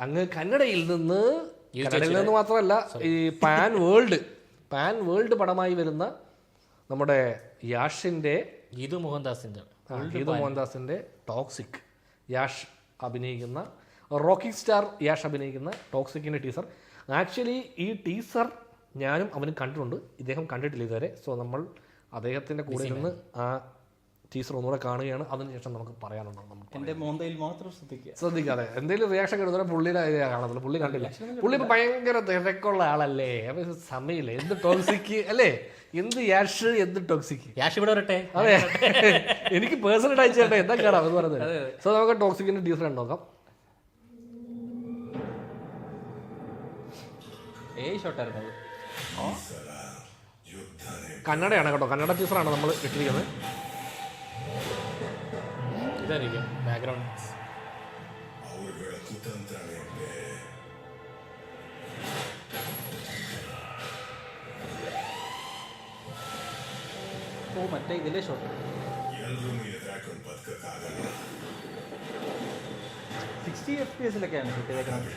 അങ്ങ് കന്നഡയിൽ നിന്ന് മാത്രമല്ല ഈ പാൻ വേൾഡ് പടമായി വരുന്ന നമ്മുടെ യാഷിന്റെ ഗീതു മോഹൻദാസിന്റെ ടോക്സിക് യാഷ് അഭിനയിക്കുന്ന റോക്കി സ്റ്റാർ യാഷ് അഭിനയിക്കുന്ന ടോക്സിക്കിന്റെ ടീസർ. ആക്ച്വലി ഈ ടീസർ ഞാനും അവനും കണ്ടിട്ടുണ്ട്, ഇദ്ദേഹം കണ്ടിട്ടില്ല ഇതുവരെ. സോ നമ്മൾ അദ്ദേഹത്തിന്റെ കൂടെ ഇരുന്ന് ആ ടീസർ ഒന്നുകൂടെ കാണുകയാണ്. അതിനുശേഷം നമുക്ക് പറയാനുണ്ടോ? ശ്രദ്ധിക്കാതെ എന്തെങ്കിലും റിയാക്ഷൻ കിട്ടുന്ന പുള്ളിയുടെ കാണത്തില്ല, പുള്ളി കണ്ടില്ല. പുള്ളി ഇപ്പൊ ഭയങ്കര തിരക്കുള്ള ആളല്ലേ, അപ്പൊ സമയമില്ല. എന്ത് ടോക്സിക് അല്ലേ, എന്ത് യാഷ്, എന്ത് ടോക്സിക്. യാഷ് ഇവിടെ വരട്ടെ. അതെ, എനിക്ക് പേഴ്സണൽ അയച്ചു കേട്ടെ, എന്താ കാണാം എന്ന് പറഞ്ഞത്. സോ നമുക്ക് ടോക്സിക്കിന്റെ ടീസർ നോക്കാം. കന്നഡയാണ് കേട്ടോ, കന്നഡ ടീച്ചറാണ് നമ്മൾ ഇട്ടിരിക്കുന്നത്. ഇതായിരിക്കും ബാക്ക്ഗ്രൗണ്ട്. മറ്റേ ഇതിലെ ഷോട്ട് 60 FPS-ലൊക്കെയാണ് ഷൂട്ട് ചെയ്തേക്കുന്നത്.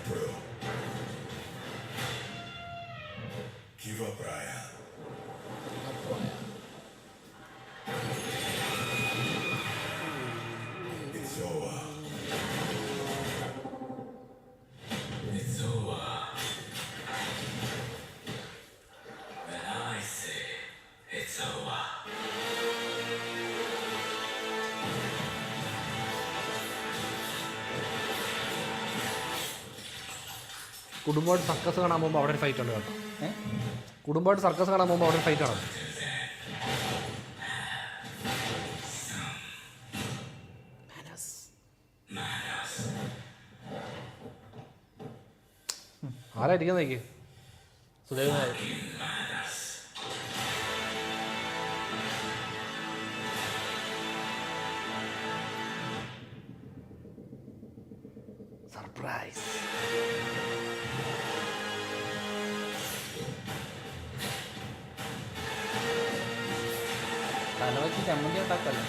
കുടുംബമായിട്ട് സർക്കസ് കാണാൻ പോകുമ്പോൾ അവിടെ ഒരു ഫൈറ്റ് ഉണ്ട് കേട്ടോ. കുടുംബമായിട്ട് സർക്കസ് കാണാൻ പോകുമ്പോൾ അവിടെ ഒരു ഫൈറ്റ് ആണ്. ആരായിരിക്കും നോക്കി? സുദേവ് നായർ. സർപ്രൈസ്. തലവച്ച് ചമ്മന്തി ഉണ്ടാക്കല്ലേ.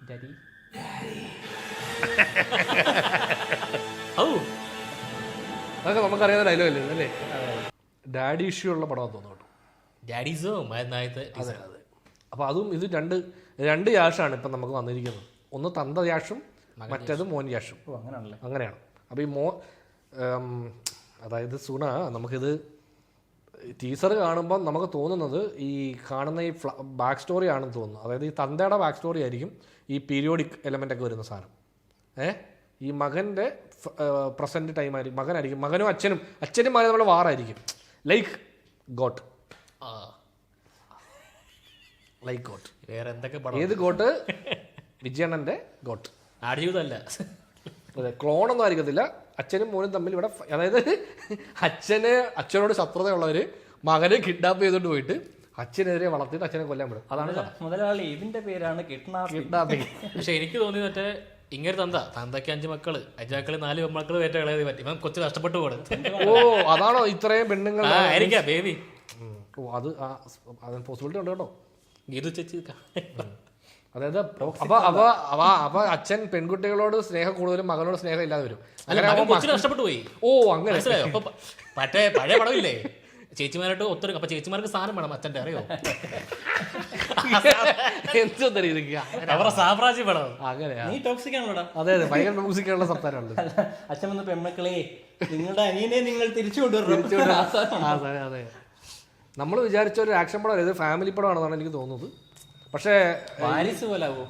ഡാഡി അതൊക്കെ നമുക്കറിയാവുന്ന ഡയലോഗ് അല്ലേ അല്ലേ? ഡാഡി ഇഷ്യൂ ഉള്ള പടം തോന്നുന്നു. ഡാഡീസോ അതെ. അപ്പോൾ അതും ഇത് രണ്ട് യാഷാണ് ഇപ്പം നമുക്ക് വന്നിരിക്കുന്നത്. ഒന്ന് തന്ത യാഷും മറ്റേത് മോൻ യാഷും. അങ്ങനെയാണ്. അപ്പോൾ ഈ അതായത് സുണ, നമുക്കിത് ടീസർ കാണുമ്പോൾ നമുക്ക് തോന്നുന്നത് ഈ കാണുന്ന ഈ ബാക്ക് സ്റ്റോറി ആണെന്ന് തോന്നുന്നു. അതായത് ഈ തന്തയുടെ ബാക്ക് സ്റ്റോറി ആയിരിക്കും ഈ പീരിയോഡിക് എലമെൻ്റ് ഒക്കെ വരുന്ന സാധനം. ഈ മകൻ്റെ പ്രസൻറ്റ് ടൈം ആയിരിക്കും, മകനായിരിക്കും, മകനും അച്ഛനും മകനും നമ്മുടെ വാറായിരിക്കും. Like got. വേറെ എന്തൊക്കെ ഏത് ഗോട്ട്? വിജയണ്ണൻ്റെ ഗോട്ട്. ആടുജീവിതമല്ല, അതെ, ക്ലോണൊന്നും ആയിരിക്കത്തില്ല. അച്ഛനും മോനും തമ്മിൽ ഇവിടെ, അതായത് അച്ഛനോട് ശത്രുതയുള്ളവര് മകനെ കിഡ്നാപ്പ് ചെയ്തോണ്ട് പോയിട്ട് അച്ഛനെതിരെ വളർത്തിയിട്ട് അച്ഛനെ കൊല്ലാൻ വിടും. അതാണ് മുതലാളി. ഇതിന്റെ പേരാണ് കിഡ്നാപ്പിംഗ്. പക്ഷെ എനിക്ക് തോന്നി മറ്റേ ഇങ്ങനെ തന്തയ്ക്ക് 5 മക്കള്, അജാക്കള് 4 പെൺമക്കള് വേറ്റ കളയത് പറ്റി ഇവൻ കൊച്ചു കഷ്ടപ്പെട്ടു പോകണം. ഓ, അതാണോ ഇത്രയും പെണ്ണുങ്ങൾ? ആയിരിക്കാം ബേബി. ഓ, അത് പോസിബിലിറ്റി ഉണ്ട് കേട്ടോ. ഗീതു ചേച്ചി. അതായത് അപ്പൊ അച്ഛൻ പെൺകുട്ടികളോട് സ്നേഹം കൂടുതലും മകനോട് സ്നേഹം ഇല്ലാതെ വരും. നഷ്ടപ്പെട്ടു പോയി. ഓ, അങ്ങനെ മറ്റേ പഴയ പടമില്ലേ, ചേച്ചിമാരായിട്ട് ഒത്തിരി. അപ്പൊ ചേച്ചിമാർക്ക് സാധനം വേണം അച്ഛൻ്റെ, അറിയോ? അവരുടെ സാമ്രാജ്യം വേണം. അങ്ങനെയാ. നീ ടോക്സിക് ആണല്ലോടാ. അതെ, ഭയങ്കര ടോക്സിക്കുള്ള സംസാരമുണ്ട്. അച്ഛൻ വന്ന പെൺമക്കളെ, നിങ്ങളുടെ അനിയനെ നിങ്ങൾ തിരിച്ചു കൊണ്ടുവരണം. അതെ, നമ്മൾ വിചാരിച്ച ഒരു ആക്ഷൻ പടം, ഇത് ഫാമിലി പടമാണെന്നാണ് എനിക്ക് തോന്നുന്നത്. പക്ഷേ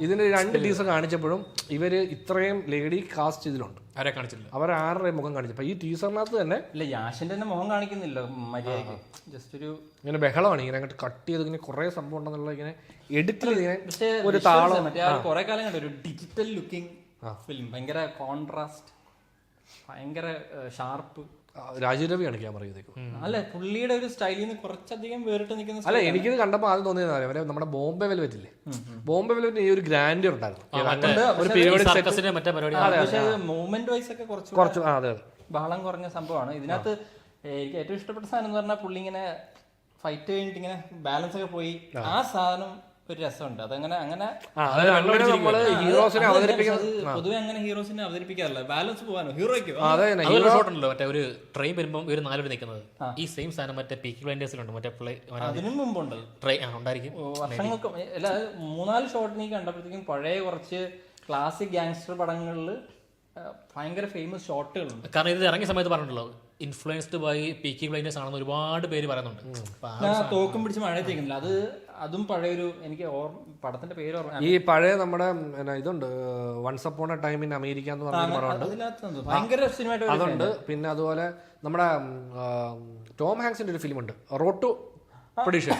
ഇതിന് 2 ടീസർ കാണിച്ചപ്പോഴും ഇവര് ഇത്രയും ലേഡി കാസ്റ്റ് ഇതിലുണ്ട്. ആരെ കാണിച്ചില്ല, അവർ 6 മുഖം കാണിച്ചപ്പോ ഈ ടീസറിനകത്ത് തന്നെ ഇല്ല, യാഷിന്റെ തന്നെ മുഖം കാണിക്കുന്നില്ല മര്യാദക്ക്. ജസ്റ്റ് ഒരു ഇങ്ങനെ ബഹളമാണ്, ഇങ്ങനെ അങ്ങോട്ട് കട്ട് ചെയ്ത് ഇങ്ങനെ കുറെ സംഭവം ഉണ്ടെന്നുള്ള ഇങ്ങനെ എഡിറ്റിൽ ഇങ്ങനെ ഒരു താളം. കുറെ കാലം കണ്ടു ഒരു ഡിജിറ്റൽ ലുക്കിംഗ് ഫിലിം. ഭയങ്കര കോൺട്രാസ്റ്റ്, ഭയങ്കര ഷാർപ്പ്. രാജീവ് രവിയാണ് ക്യാമറ ചെയ്തേക്കുന്നത്. അല്ലെ, പുള്ളിയുടെ ഒരു സ്റ്റൈലിൽ നിന്ന് കുറച്ചധികം വേറിട്ട് നിൽക്കുന്ന. അല്ല, എനിക്കിത് കണ്ടപ്പോൾ ആദ്യം തോന്നിയത് അവരെ നമ്മുടെ ബോംബെ വെൽവെറ്റില്ലേ, ബോംബെ വെൽവെറ്റിന് ഈ ഒരു ഗ്രാൻഡർ ഉണ്ടായിരുന്നു. മൂവ്മെന്റ് വൈസ് ഒക്കെ കുറച്ച് ബഹളം കുറഞ്ഞ സംഭവമാണ്. ഇതിനകത്ത് എനിക്ക് ഏറ്റവും ഇഷ്ടപ്പെട്ട സാധനം എന്ന് പറഞ്ഞാൽ പുള്ളി ഇങ്ങനെ ഫൈറ്റ് കഴിഞ്ഞിട്ട് ഇങ്ങനെ ബാലൻസ് ഒക്കെ പോയി ആ സാധനം ഒരു രസമുണ്ട്. അതങ്ങനെ അങ്ങനെ നമ്മള് ഹീറോസിനെ അവതരിപ്പിക്കുന്നത് പൊതുവെ അങ്ങനെ ഹീറോസിനെ അവതരിപ്പിക്കാറില്ല. ബാലൻസ് പോകാനോ ഹീറോയ്ക്ക് അതൊരു ഷോട്ട് ഉണ്ടല്ലോ, മറ്റേ ഒരു ട്രെയിൻ വരുമ്പോൾ ഒരു 4 പേര് നിൽക്കുന്നത്. ഈ സെയിം സാധനം മറ്റേ പീക്കി ബ്ലൈൻഡേഴ്സിലുണ്ട്. മറ്റേ അതിനും മുമ്പുണ്ട് ട്രെയിൻ ഉണ്ടായിരിക്കും വർഷങ്ങൾക്ക്. അല്ല 3-4 ഷോട്ട് നീ കണ്ടപ്പോഴത്തേക്കും പഴയ കുറച്ച് ക്ലാസിക് ഗാങ്സ്റ്റർ പടങ്ങളിൽ ഭയങ്കര ഫേമസ് ഷോട്ടുകളുണ്ട്. കാരണം ഇത് ഇറങ്ങിയ സമയത്ത് പറഞ്ഞിട്ടുള്ളൂ ഇൻഫ്ലുവൻസ്ഡ് ബൈ പീക്കി ബ്ലൈൻഡേഴ്സ് ആണെന്ന് ഒരുപാട് പേര് പറയുന്നുണ്ട്. ഞാൻ തോക്കും പിടിച്ച് മഴയത്തേക്കുന്നില്ല. അതും പഴയൊരു എനിക്ക് പടത്തിന്റെ പേര് ഈ പഴയ നമ്മുടെ ഇതുണ്ട് once upon a time in America എന്ന് പറഞ്ഞ പടമുണ്ട്, അതിനകത്ത് ഭയങ്കര സിനിമയായിട്ട് അതുണ്ട്. പിന്നെ അതുപോലെ നമ്മുടെ ടോം ഹാങ്സിന്റെ ഒരു ഫിലിം ഉണ്ട് റോഡ് ടു പെർഡിഷൻ.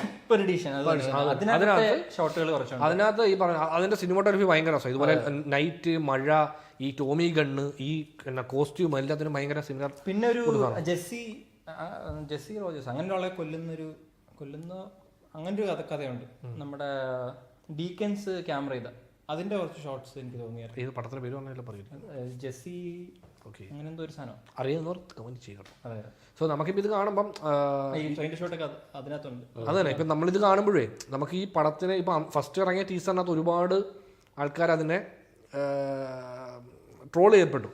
അതിനകത്ത് ഷോട്ടുകൾ കുറച്ചുണ്ട്. അതിനകത്ത് ഈ പറഞ്ഞ അതിന്റെ സിനിമോട്ടോഗ്രഫി ഭയങ്കര രസം. ഇതുപോലെ നൈറ്റ്, മഴ, ഈ ടോമി ഗണ്ണ്, ഈ കോസ്റ്റ്യൂം എല്ലാത്തിനും ഭയങ്കര സിമിലർ. പിന്നെ ഒരു ജെസ്സി റോജേഴ്സ് അങ്ങനെയുള്ള കൊല്ലുന്ന അങ്ങനെ ഒരു കഥയുണ്ട്. നമ്മുടെ ഡീക്കൻസ് ക്യാമറ ചെയ്ത അതിന്റെ കുറച്ച് ഷോർട്സ് എനിക്ക് തോന്നിയായിരുന്നു. ഏത് പടത്തിന്റെ പേര് പറഞ്ഞാലും പറയുന്നത് ജെസ്സി അങ്ങനെ എന്തോ ഒരു സാധനം അറിയുന്നവർ കമന്റ് ചെയ്യണം. അതെ. സോ നമുക്കിപ്പോൾ ഇത് കാണുമ്പം ഷോട്ടൊക്കെ അതിനകത്തുണ്ട്. അതന്നെ ഇപ്പം നമ്മളിത് കാണുമ്പോഴേ നമുക്ക് ഈ പടത്തിന് ഇപ്പം ഫസ്റ്റ് ഇറങ്ങിയ ടീസറിനകത്ത് ഒരുപാട് ആൾക്കാർ അതിനെ ട്രോൾ ചെയ്യപ്പെട്ടു.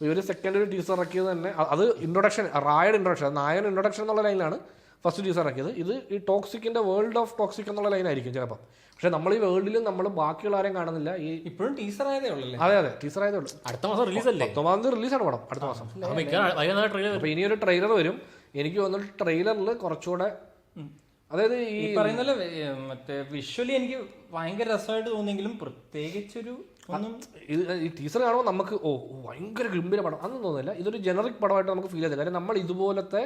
ഇവർ സെക്കൻഡ് ഒരു ടീസർ ഇറക്കിയത് തന്നെ അത് ഇൻട്രൊഡക്ഷൻ, റായുടെ ഇൻട്രൊഡക്ഷൻ, നായൻ ഇൻട്രൊഡക്ഷൻ എന്നുള്ള ലൈനിലാണ് ഫസ്റ്റ് ടീസർ ഇറക്കിയത്. ഇത് ഈ ടോക്സിക്കിന്റെ വേൾഡ് ഓഫ് ടോക്സിക് എന്നുള്ള ലൈനായിരിക്കും ചിലപ്പം. പക്ഷെ നമ്മൾ ഈ വേൾഡിൽ നമ്മൾ ബാക്കിയുള്ള ആരെയും കാണുന്നില്ല. ഈ ഇപ്പോഴും ടീസർ ആയതേ ഉള്ളൂ. അതെ ടീസർ ആയതേ ഉള്ളൂ. അടുത്ത മാസം റിലീസ് അല്ലേ? 10-ാം തീയതി റിലീസാണ് പടം അടുത്ത മാസം. അപ്പൊ ഇനിയൊരു ട്രെയിലർ വരും. എനിക്ക് തോന്നുന്നു ട്രെയിലറിൽ കുറച്ചുകൂടെ അതായത് ഈ പറയുന്ന മറ്റേ വിഷ്വലി എനിക്ക് ഭയങ്കര രസമായിട്ട് തോന്നിയെങ്കിലും പ്രത്യേകിച്ചൊരു ഇത് ഈ ടീസർ കാണുമ്പോൾ നമുക്ക് ഭയങ്കര ഗംഭീര പടം അതൊന്നും തോന്നുന്നില്ല. ഇതൊരു ജനറിക് പടമായിട്ട് നമുക്ക് ഫീൽ ചെയ്തത്. കാര്യം നമ്മൾ ഇതുപോലത്തെ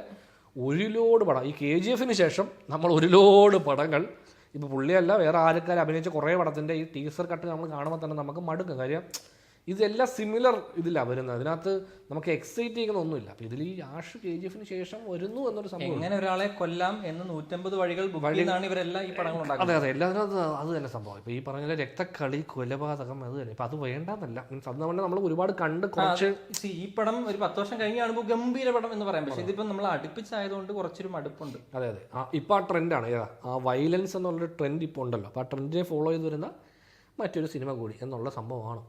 ഒരു ലോഡ് പടം ഈ KGF ശേഷം നമ്മൾ ഒരു ലോഡ് പടങ്ങൾ ഇപ്പോൾ പുള്ളിയല്ല വേറെ ആൾക്കാർ അഭിനയിച്ച കുറേ പടത്തിൻ്റെ ഈ ടീസർ കട്ട് നമ്മൾ കാണുമ്പോൾ തന്നെ നമുക്ക് മടുക്കും. കാര്യം ഇതെല്ലാം സിമിലർ ഇതിലാണ് വരുന്നത്. അതിനകത്ത് നമുക്ക് എക്സൈറ്റ് ചെയ്യുന്ന ഒന്നുമില്ല. അപ്പം ഇതിൽ ഈ ആഷ് KGF ശേഷം വരുന്നു എന്നൊരു സംഭവം. എങ്ങനെ ഒരാളെ കൊല്ലാം എന്ന് 150 വഴികൾ ബുക്കിലാണ് ഇവരെല്ലാം ഈ പടങ്ങൾ ഉണ്ടാക്കുന്നത്. അതെ എല്ലാത്തിനകത്ത് അത് തന്നെ സംഭവം. ഇപ്പോൾ ഈ പറഞ്ഞ രക്തക്കളി, കൊലപാതകം, അത് തന്നെ. ഇപ്പം അത് വേണ്ടെന്നല്ല, മീൻസ് അത് നമ്മൾ ഒരുപാട് കണ്ട് കുറച്ച് ഈ പടം ഒരു 10 വർഷം കഴിഞ്ഞ് കാണുമ്പോൾ ഗംഭീര പടം എന്ന് പറയാം. പക്ഷേ ഇതിപ്പം നമ്മൾ അടുപ്പിച്ചായതുകൊണ്ട് കുറച്ചൊരു മടുപ്പുണ്ട്. അതെ ഇപ്പം ആ ട്രെൻഡാണ് ആ വയലൻസ് എന്നുള്ളൊരു ട്രെൻഡ് ഇപ്പോൾ ഉണ്ടല്ലോ. അപ്പോൾ ആ ട്രെൻഡിനെ ഫോളോ ചെയ്ത് വരുന്ന മറ്റൊരു സിനിമ കൂടി എന്നുള്ള സംഭവമാണ്.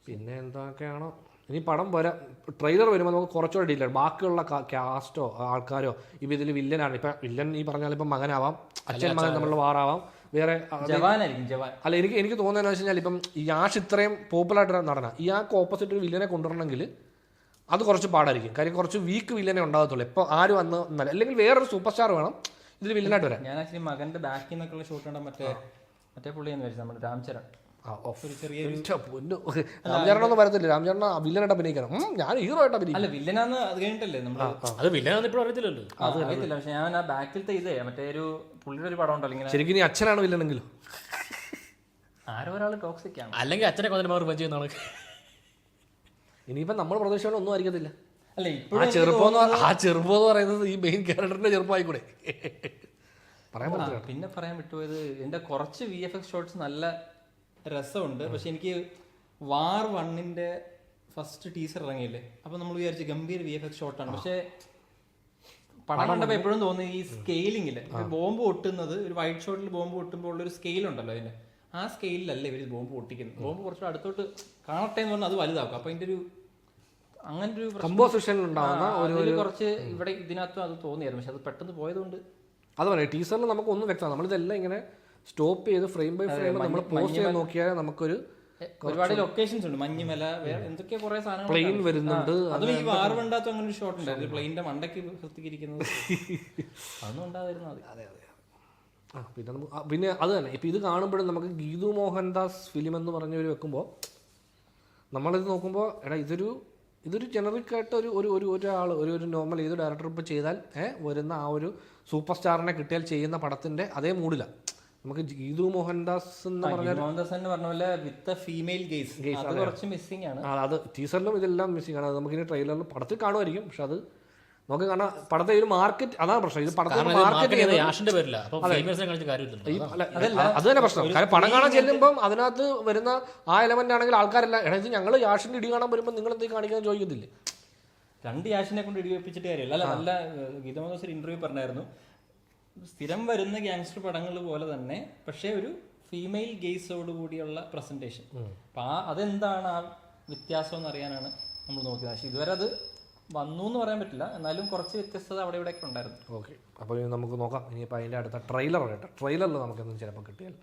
പിന്നെ എന്തൊക്കെയാണോ ഇനി പടം വരാം. ട്രെയിലർ വരുമ്പോൾ നമുക്ക് കുറച്ചുകൂടെ ഡീറ്റെയിൽ ബാക്കിയുള്ള കാസ്റ്റോ ആൾക്കാരോ ഇപ്പം ഇതിൽ വില്ലനാണ്. ഇപ്പം വില്ലൻ ഈ പറഞ്ഞാൽ ഇപ്പം മകനാവാം, അച്ഛൻ മകൻ തമ്മിലുള്ള വാറാവാം, വേറെ അല്ല. എനിക്ക് തോന്നുന്നതെന്ന് വെച്ച് കഴിഞ്ഞാൽ ഇപ്പം ഈ ആഷ് ഇത്രയും പോപ്പുലറായിട്ട് നടന ഈ ആൾക്ക് ഓപ്പോസിറ്റ് ഒരു വില്ലനെ കൊണ്ടുവരണമെങ്കിൽ അത് കുറച്ച് പാടായിരിക്കും. കാര്യം കുറച്ച് വീക്ക് വില്ലനെ ഉണ്ടാകത്തുള്ളൂ. ഇപ്പോൾ ആരും വന്ന് എന്നല്ല, അല്ലെങ്കിൽ വേറൊരു സൂപ്പർ സ്റ്റാർ വേണം ഇതിൽ വില്ലനായിട്ട് വരാൻ. ഞാൻ ആക്ച്വലി മകന്റെ ബാക്കിൽ നിന്നൊക്കെയുള്ള ഷൂട്ട് കണ്ട മറ്റേ പുള്ളി എന്ന് വെച്ചാൽ നമ്മുടെ രാംചരൺ. രാംചരണൊന്നും വരത്തില്ല. രാംചരണ വില്ലനായിട്ട് അഭിനയിക്കണം. ഞാൻ ഹീറോ ആയിട്ട് അഭിനയിക്കും. അല്ല വില്ലനാന്ന് അത് കഴിഞ്ഞിട്ടല്ലേ അത് വില്ലനാന്ന് ഇപ്പോഴും അറിയത്തില്ലല്ലോ. അറിയത്തില്ല. പക്ഷെ ഞാൻ ആ ബാക്കിലത്തെ ഇതേ മറ്റേ ഒരു പുള്ളിയുടെ ഒരു പടം ഉണ്ടല്ലോ ഇങ്ങനെ. ശരിക്കും ഇനി അച്ഛനാണ് വില്ലനെങ്കിലും ആരോ ഒരാൾ ടോക്സിക് ആണ്. അല്ലെങ്കിൽ അച്ഛനെ കൊന്നമാർ ചെയ്യുന്ന ഇനിയിപ്പം നമ്മൾ പ്രതീക്ഷ ഒന്നും ആയിരിക്കത്തില്ല. അല്ല ആ ചെറുപ്പം എന്ന് പറയുന്നത് ഈ മെയിൻ ക്യാരക്ടറിന്റെ ചെറുപ്പമായിക്കൂടെ പറയാൻ പറ്റില്ല. പിന്നെ പറയാൻ വിട്ടുപോയത് ഇതിന്റെ കുറച്ച് VFX ഷോട്ട്സ് നല്ല രസമുണ്ട്. പക്ഷെ എനിക്ക് വാർ 1 ഫസ്റ്റ് ടീസർ ഇറങ്ങിയില്ലേ, അപ്പൊ നമ്മൾ വിചാരിച്ചു ഗംഭീര VFX ഷോട്ടാണ്. പക്ഷെ പടം കണ്ടപ്പോൾ എപ്പോഴും തോന്നി ഈ സ്കെയിലിങ്ങില് ബോംബ് പൊട്ടുന്നത് ഒരു വൈറ്റ് ഷോട്ടിൽ ബോംബ് പൊട്ടുമ്പോൾ ഉള്ളൊരു സ്കെയിൽ ഉണ്ടല്ലോ അതിന്റെ ആ സ്കെയിലല്ല ഇവർ ബോംബ് പൊട്ടിക്കുന്നത്. ബോംബ് കുറച്ചുകൂടെ അടുത്തോട്ട് കാണട്ടെ എന്ന് പറഞ്ഞാൽ അത് വലുതാക്കും. അപ്പൊ അതിന്റെ ഒരു അങ്ങനെ ഒരു കമ്പോസിഷൻ ഉണ്ടാവുന്ന കുറച്ച് ഇവിടെ ഇതിനകത്തും അത് തോന്നിയായിരുന്നു. പക്ഷെ അത് പെട്ടെന്ന് പോയതുകൊണ്ട് അത് പറയാം. ടീസറിൽ നമുക്ക് ഒന്നും വ്യക്തമാണ്. നമ്മളിതെല്ലാം ഇങ്ങനെ സ്റ്റോപ്പ് ചെയ്ത് ഫ്രെയിം ബൈ ഫ്രെയിം നമ്മൾ പോസ്റ്റ് ചെയ്ത് നോക്കിയാൽ നമുക്കൊരു ഒരുപാട് ലൊക്കേഷൻസ് ഉണ്ട്. മഞ്ഞുമല എന്തൊക്കെ കുറെ സാധനങ്ങൾ പ്ലെയിൻ വരുന്നുണ്ട്. അതും ഈ വാർ വേണ്ടാത്ത അങ്ങനെ ഒരു ഷോട്ട് ഉണ്ടായിരുന്നു, പ്ലെയിനിന്റെ മണ്ടയ്ക്ക് വൃത്തിക്കിരിക്കുന്നത്. അതൊന്നും ഉണ്ടായിരുന്നു. അതെ പിന്നെ അത് തന്നെ ഇപ്പം ഇത് കാണുമ്പോഴും നമുക്ക് ഗീതു മോഹൻദാസ് ഫിലിം എന്ന് പറഞ്ഞവർ വെക്കുമ്പോൾ നമ്മളിത് നോക്കുമ്പോൾ എടാ ഇതൊരു ജനറിക് ആയിട്ട് ഒരാൾ ഒരു നോർമൽ ഏത് ഡയറക്ടർ ഇപ്പോൾ ചെയ്താൽ വരുന്ന ആ ഒരു സൂപ്പർ സ്റ്റാറിനെ കിട്ടിയാൽ ചെയ്യുന്ന പടത്തിന്റെ അതേ മൂഡിലാണ് നമുക്ക് ഗീതു മോഹൻദാസ് എന്ന് പറഞ്ഞ പോലെ വിത്ത് ഫീമെയിൽ ഗേസ് കുറച്ച് മിസ്സിംഗ് ആണ്. അത് ടീസറിലും ഇതെല്ലാം മിസ്സിംഗ് ആണ്. അത് നമുക്കിനി ട്രെയിലറിലും പടത്തിൽ കാണുമായിരിക്കും. പക്ഷെ അത് നമുക്ക് കാണാൻ പടത്തെ ഒരു മാർക്കറ്റ് അതാണ് പ്രശ്നം. ഇത് പടത്തിൽ മാർക്കറ്റ് അത് തന്നെ പ്രശ്നം. കാരണം പടം കാണാൻ ചെല്ലുമ്പോൾ അതിനകത്ത് വരുന്ന ആ എലമെന്റ് ആണെങ്കിൽ ആൾക്കാരെല്ലാം എടാ ഇത് ഞങ്ങൾ യാഷിന്റെ ഇടി കാണാൻ വരുമ്പോൾ നിങ്ങൾ എന്തെങ്കിലും കാണിക്കാൻ ചോദിക്കത്തില്ലേ? 2 യാഷിനെ കൊണ്ട് ഇടിവെപ്പിച്ചിട്ട് കാര്യമില്ല. അല്ല നല്ല ഗീതമോഹൻദാസ് ഒരു ഇന്റർവ്യൂ പറഞ്ഞായിരുന്നു സ്ഥിരം വരുന്ന ഗ്യാങ്സ്റ്റർ പടങ്ങൾ പോലെ തന്നെ പക്ഷേ ഒരു ഫീമെയിൽ ഗെയ്സോട് കൂടിയുള്ള പ്രസന്റേഷൻ. അപ്പൊ അതെന്താണ് ആ വ്യത്യാസം എന്ന് അറിയാനാണ് നമ്മൾ നോക്കിയത്. പക്ഷെ ഇതുവരെ അത് വന്നു എന്ന് പറയാൻ പറ്റില്ല, എന്നാലും കുറച്ച് വ്യത്യസ്തത അവിടെ ഇവിടെയൊക്കെ ഉണ്ടായിരുന്നു. ഓക്കെ, അപ്പോൾ നമുക്ക് നോക്കാം ഇനിയിപ്പോൾ അതിൻ്റെ അടുത്ത ട്രെയിലർ കേട്ടോ. ട്രെയിലറിൽ നമുക്കൊന്നും ചിലപ്പോൾ കിട്ടിയാൽ